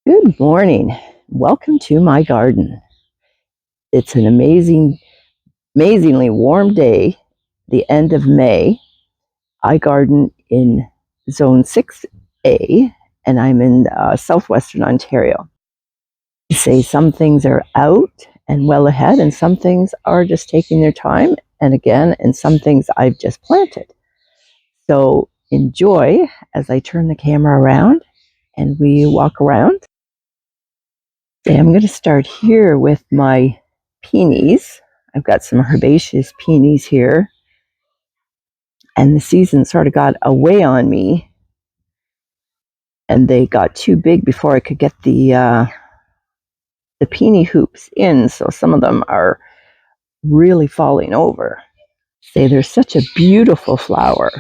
Good morning. Welcome to my garden. It's an amazingly warm day, the end of May. I garden in Zone 6A, and I'm in southwestern Ontario. I say some things are out and well ahead, and some things are just taking their time, and some things I've just planted. So enjoy as I turn the camera around and we walk around. Okay, I'm going to start here with my peonies. I've got some herbaceous peonies here, and the season sort of got away on me, and they got too big before I could get the peony hoops in, so some of them are really falling over. Say, they're such a beautiful flower.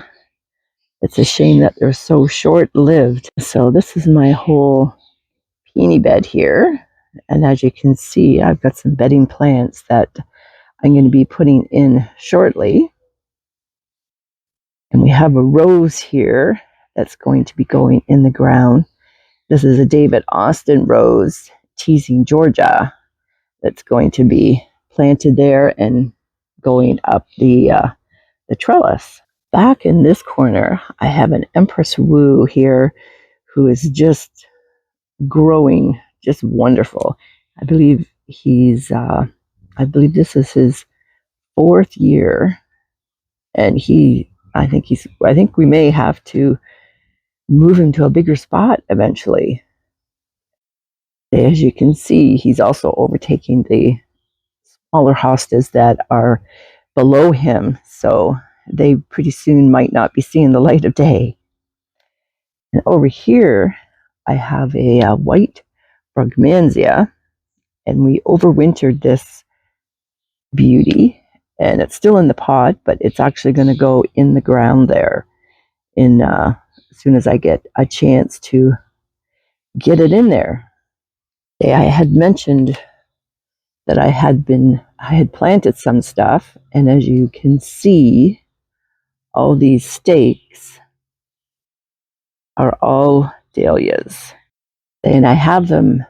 It's a shame that they're so short-lived. So this is my whole peony bed here, and as you can see, I've got some bedding plants that I'm going to be putting in shortly. And we have a rose here that's going to be going in the ground. This is a David Austin rose, Teasing Georgia, that's going to be planted there and going up the trellis. Back in this corner, I have an Empress Woo here who is just growing just wonderful. I believe this is his 4th year, and I think we may have to move him to a bigger spot eventually. As you can see, he's also overtaking the smaller hostas that are below him, so they pretty soon might not be seeing the light of day. And over here, I have a white brugmansia, and we overwintered this beauty, and it's still in the pot, but it's actually going to go in the ground there as soon as I get a chance to get it in there. I had mentioned that I had planted some stuff, and as you can see, all these stakes are all dahlias, and I have them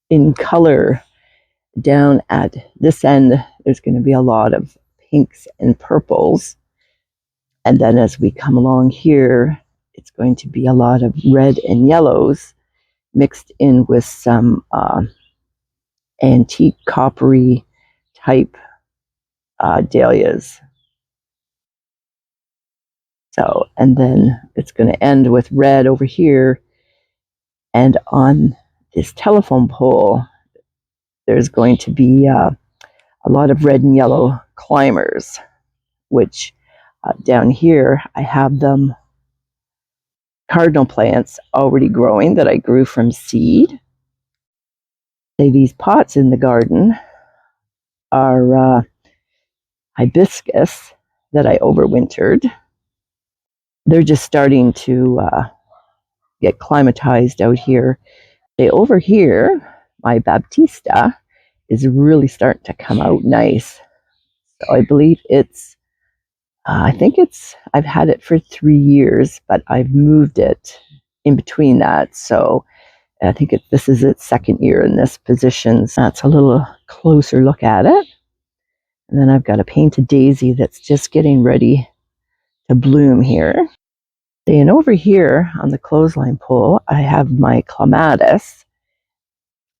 in color. Down at this end, there's going to be a lot of pinks and purples, and then as we come along here, it's going to be a lot of red and yellows mixed in with some antique coppery type dahlias. So, and then it's going to end with red over here, and on this telephone pole, there's going to be a lot of red and yellow climbers, which down here I have them cardinal plants already growing that I grew from seed. These pots in the garden are hibiscus that I overwintered. They're just starting to get climatized out here. Over here, my Baptista is really starting to come out nice. So I believe I've had it for 3 years, but I've moved it in between that. So I think this is its 2nd year in this position. So that's a little closer look at it. And then I've got a painted daisy that's just getting ready to bloom here. And over here on the clothesline pole, I have my clematis,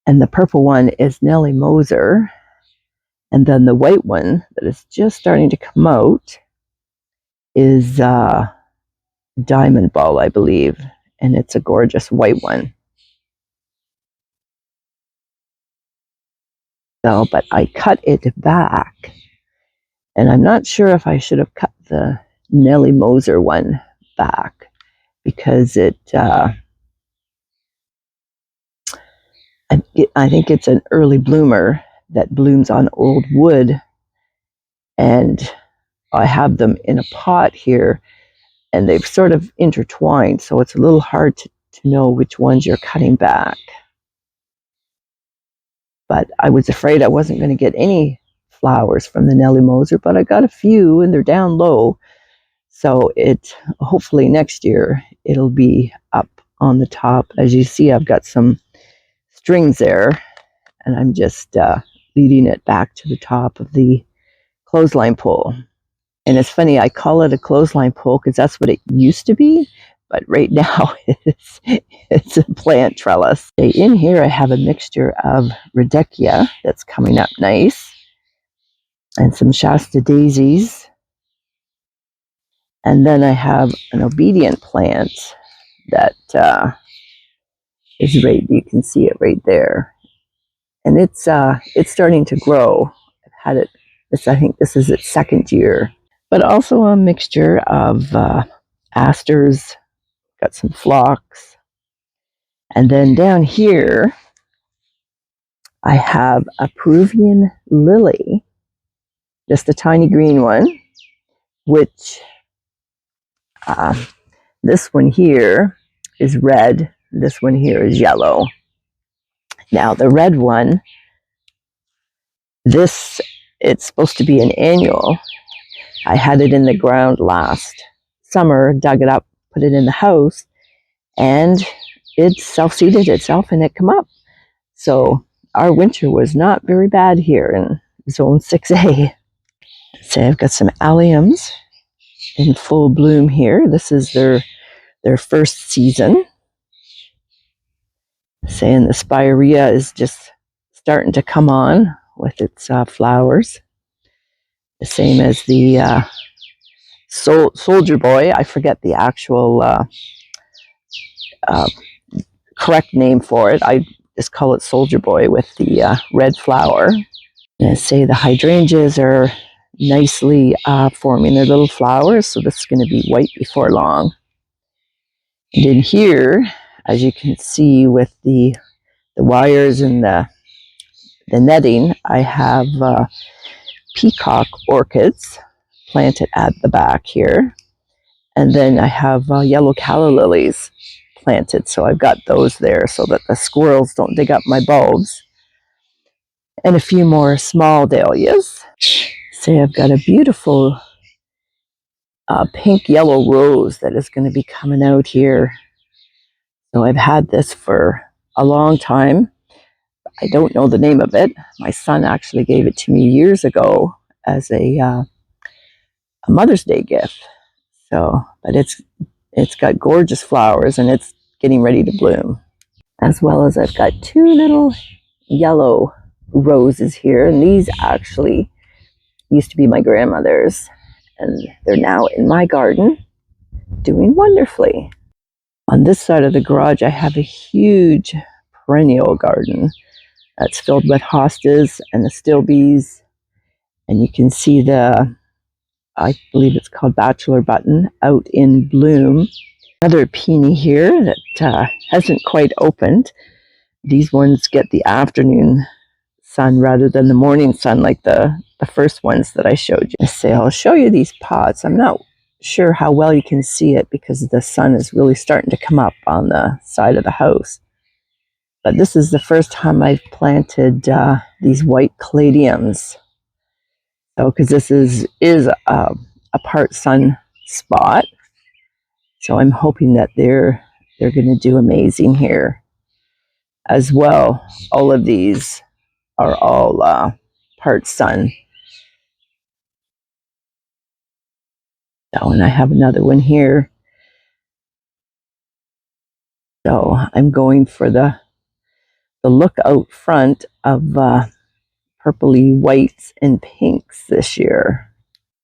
and the purple one is Nellie Moser, and then the white one that is just starting to come out is Diamond Ball, I believe, and it's a gorgeous white one. So, but I cut it back, and I'm not sure if I should have cut the Nellie Moser one back, because I think it's an early bloomer that blooms on old wood, and I have them in a pot here, and they've sort of intertwined, so it's a little hard to know which ones you're cutting back. But I was afraid I wasn't going to get any flowers from the Nellie Moser, but I got a few, and they're down low, so hopefully next year it'll be up on the top. As you see, I've got some strings there, and I'm just leading it back to the top of the clothesline pole. And it's funny, I call it a clothesline pole because that's what it used to be, but right now it's a plant trellis. In here I have a mixture of Rudbeckia that's coming up nice, and some Shasta daisies. And then I have an obedient plant that is right, you can see it right there. And it's starting to grow. I've had it, I think this is its second year. But also a mixture of asters, got some phlox. And then down here, I have a Peruvian lily, just a tiny green one, which this one here is red, this one here is yellow. Now the red one, it's supposed to be an annual. I had it in the ground last summer, dug it up, put it in the house, and it self-seeded itself and it come up. So our winter was not very bad here in zone 6A. So I've got some alliums in full bloom here. This is their first season. Saying the spirea is just starting to come on with its flowers. The same as the soldier boy. I forget the actual correct name for it. I just call it soldier boy with the red flower. And I say the hydrangeas are nicely forming their little flowers, so this is going to be white before long. And in here, as you can see with the wires and the netting, I have peacock orchids planted at the back here. And then I have yellow calla lilies planted, so I've got those there so that the squirrels don't dig up my bulbs. And a few more small dahlias. So I've got a beautiful pink yellow rose that is going to be coming out here. So I've had this for a long time. I don't know the name of it. My son actually gave it to me years ago as a Mother's Day gift. So, but it's got gorgeous flowers and it's getting ready to bloom. As well as I've got two little yellow roses here, and these actually used to be my grandmother's, and they're now in my garden doing wonderfully. On this side of the garage, I have a huge perennial garden that's filled with hostas and astilbes, and you can see I believe it's called bachelor button out in bloom. Another peony here that hasn't quite opened. These ones get the afternoon sun rather than the morning sun like the first ones that I showed you. I'll show you these pots. I'm not sure how well you can see it because the sun is really starting to come up on the side of the house. But this is the first time I've planted these white caladiums. So, because this is a part sun spot, so I'm hoping that they're going to do amazing here as well. All of these are all part sun. Oh, and I have another one here. So I'm going for the look out front of purpley whites and pinks this year.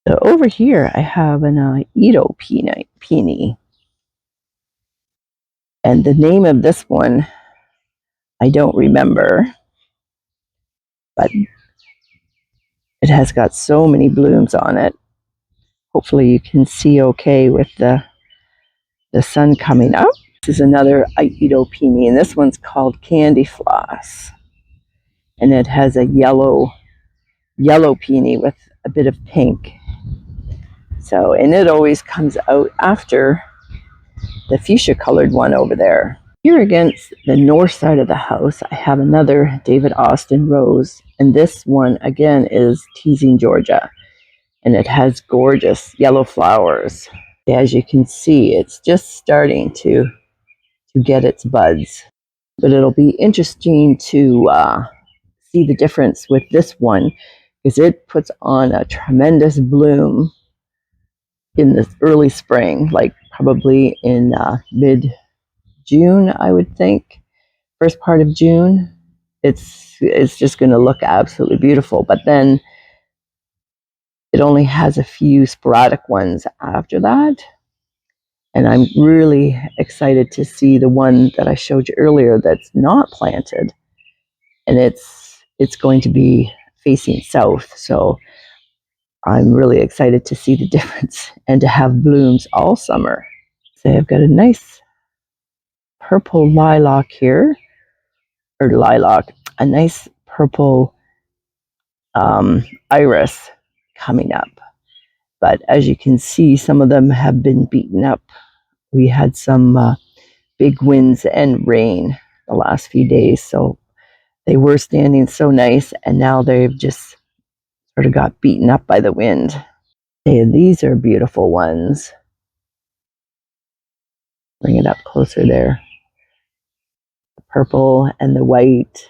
So over here I have an Edo peony. And the name of this one I don't remember, but it has got so many blooms on it. Hopefully you can see okay with the sun coming up. This is another Edo peony, and this one's called Candy Floss. And it has a yellow peony with a bit of pink. So, and it always comes out after the fuchsia colored one over there. Here against the north side of the house, I have another David Austin rose, and this one again is Teasing Georgia, and it has gorgeous yellow flowers. As you can see, it's just starting to get its buds. But it'll be interesting to see the difference with this one because it puts on a tremendous bloom in the early spring, like probably in mid-June, I would think. First part of June, it's just going to look absolutely beautiful. But then it only has a few sporadic ones after that. And I'm really excited to see the one that I showed you earlier that's not planted. And it's going to be facing south. So I'm really excited to see the difference and to have blooms all summer. So I've got a nice purple lilac here, or lilac, a nice purple iris coming up. But as you can see, some of them have been beaten up. We had some big winds and rain the last few days, so they were standing so nice, and now they've just sort of got beaten up by the wind. And these are beautiful ones. Bring it up closer there. The purple and the white,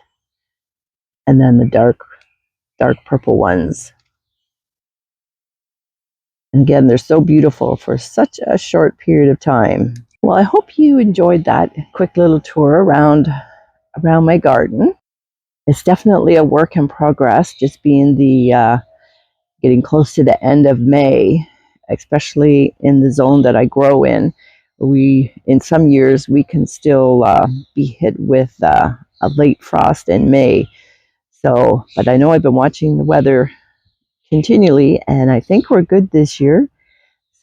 and then the dark purple ones. And again, they're so beautiful for such a short period of time. Well, I hope you enjoyed that quick little tour around my garden. It's definitely a work in progress, just being the getting close to the end of May, especially in the zone that I grow in. In some years, we can still be hit with a late frost in May. So, but I know I've been watching the weather continually, and I think we're good this year.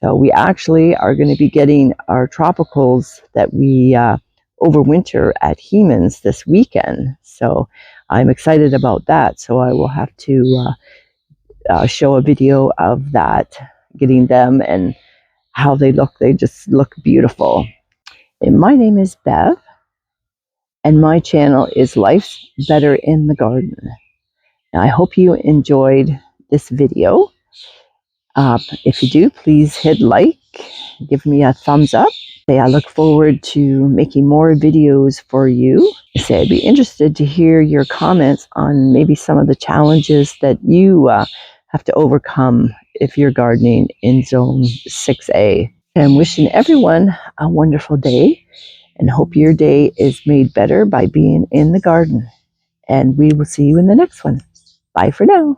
So we actually are going to be getting our tropicals that we overwinter at Hemans this weekend. So I'm excited about that. So I will have to show a video of that, getting them and how they look. They just look beautiful. And my name is Bev, and my channel is Life's Better in the Garden. Now, I hope you enjoyed this video. If you do, please hit like, give me a thumbs up. I look forward to making more videos for you. I'd be interested to hear your comments on maybe some of the challenges that you have to overcome if you're gardening in Zone 6A. I'm wishing everyone a wonderful day and hope your day is made better by being in the garden. And we will see you in the next one. Bye for now.